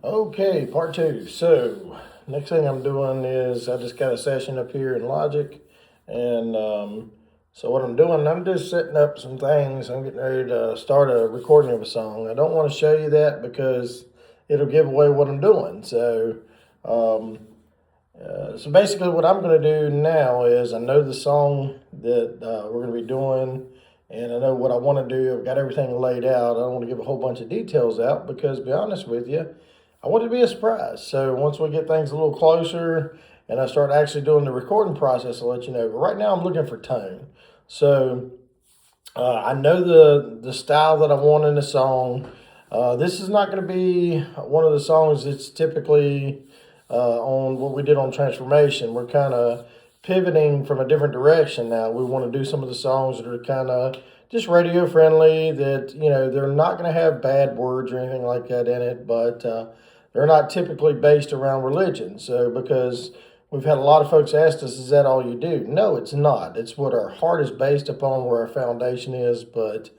Okay, part two. So, next thing I'm doing is I just got a session up here in Logic. And so, what I'm doing, I'm just setting up some things. I'm getting ready to start a recording of a song. I don't want to show you that because it'll give away what I'm doing. Um, so basically, what I'm going to do now is I know the song that we're going to be doing, and I know what I want to do. I've got everything laid out. I don't want to give a whole bunch of details out because, to be honest with you, I want it to be a surprise. So once we get things a little closer and I start actually doing the recording process, I'll let you know. But right now, I'm looking for tone. So I know the style that I want in the song. This is not going to be one of the songs that's typically on what we did on Transformation. We're kind of pivoting from a different direction now. We want to do some of the songs that are kind of just radio friendly, that, they're not going to have bad words or anything like that in it, but they're not typically based around religion. So, because we've had a lot of folks ask us, is that all you do? No, it's not. It's what our heart is based upon, where our foundation is, but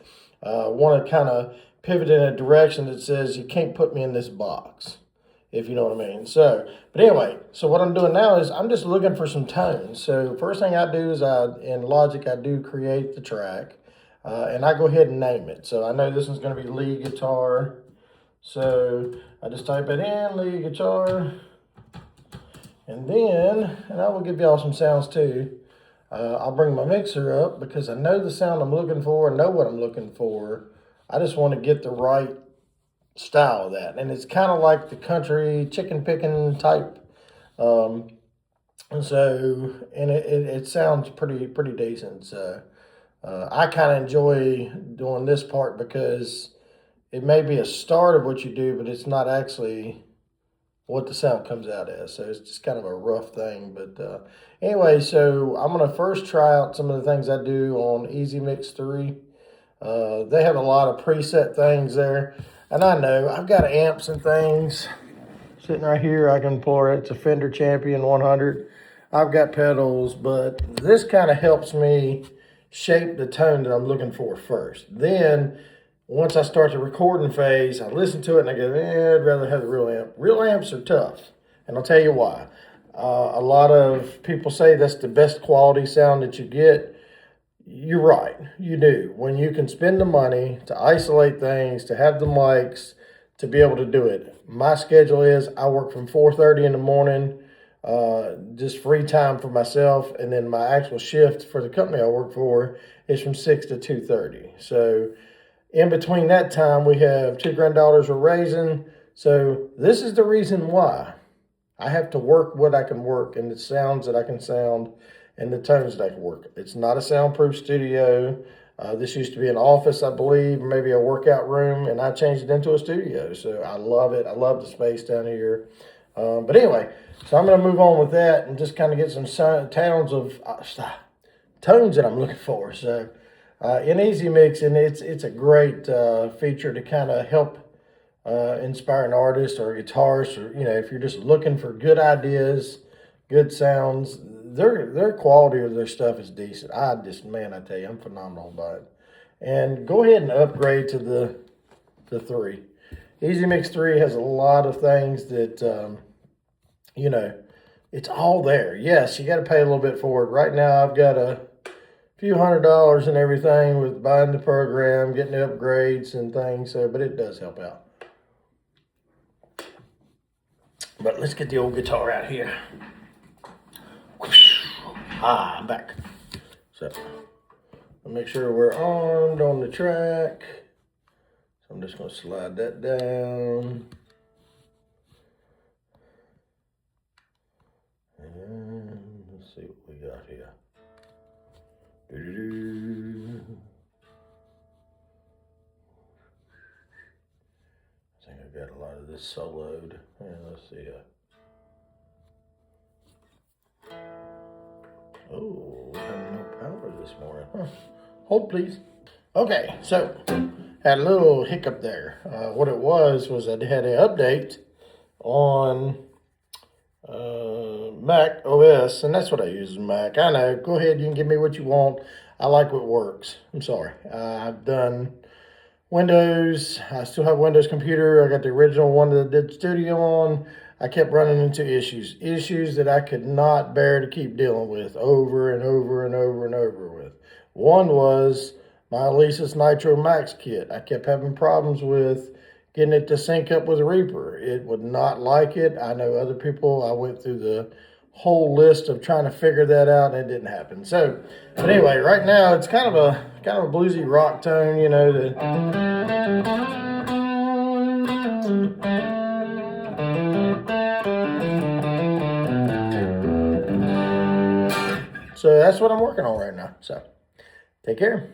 want to kind of pivot in a direction that says you can't put me in this box, if you know what I mean. So, but anyway, so what I'm doing now is I'm just looking for some tones. So first thing I do is in Logic, I do create the track, and I go ahead and name it. So I know this one's going to be lead guitar. So I just type it in, lead guitar, and I will give y'all some sounds too. I'll bring my mixer up because I know the sound I'm looking for, and know what I'm looking for. I just want to get the right style of that. And it's kind of like the country chicken picking type. Um, and it sounds pretty decent. So I kind of enjoy doing this part because it may be a start of what you do, but it's not actually what the sound comes out as. So it's just kind of a rough thing. But anyway, so I'm going to first try out some of the things I do on Easy Mix 3. They have a lot of preset things there. And I know I've got amps and things sitting right here. I can pour it. It's a Fender Champion 100. I've got pedals, but this kind of helps me shape the tone that I'm looking for first. Then once I start the recording phase, I listen to it and I go, I'd rather have the real amp. Real amps are tough, and I'll tell you why. A lot of people say that's the best quality sound that you get. You're right, you do. When you can spend the money to isolate things, to have the mics, to be able to do it. My schedule is I work from 4:30 in the morning, just free time for myself, and then my actual shift for the company I work for is from 6 to 2:30. So in between that time, we have two granddaughters we're raising. So this is the reason why I have to work what I can work and the sounds that I can sound and the tones that I can work. It's not a soundproof studio. This used to be an office, I believe, maybe a workout room, and I changed it into a studio. So I love it. I love the space down here. But anyway, so I'm going to move on with that and just kind of get some tones that I'm looking for. So in Easy Mix, and it's a great feature to kind of help inspire an artist or a guitarist, or if you're just looking for good ideas, good sounds. Their quality of their stuff is decent. I tell you, I'm phenomenal about it. And go ahead and upgrade to the 3. Easy Mix 3 has a lot of things that you know it's all there. Yes, you got to pay a little bit for it. Right now, I've got a few $100s and everything with buying the program, getting the upgrades and things. So, but it does help out. But let's get the old guitar out here. I'm back. So, I'll make sure we're armed on the track. So I'm just going to slide that down. And let's see what we got here. I think I got a lot of this soloed. Yeah, let's see. Oh, we have no power this morning. Huh. Hold, please. Okay, so had a little hiccup there. What it was I had an update on Mac OS, and that's what I use in Mac. I know. Go ahead, you can give me what you want. I like what works. I'm sorry. I've done Windows. I still have Windows computer. I got the original one that I did studio on. I kept running into issues that I could not bear to keep dealing with over and over and over and over with. One was my Alesis Nitro Max kit. I kept having problems with getting it to sync up with Reaper. It would not like it. I know other people, I went through the whole list of trying to figure that out, and it didn't happen. So, but anyway, right now it's kind of a bluesy rock tone, you know. So that's what I'm working on right now. So take care.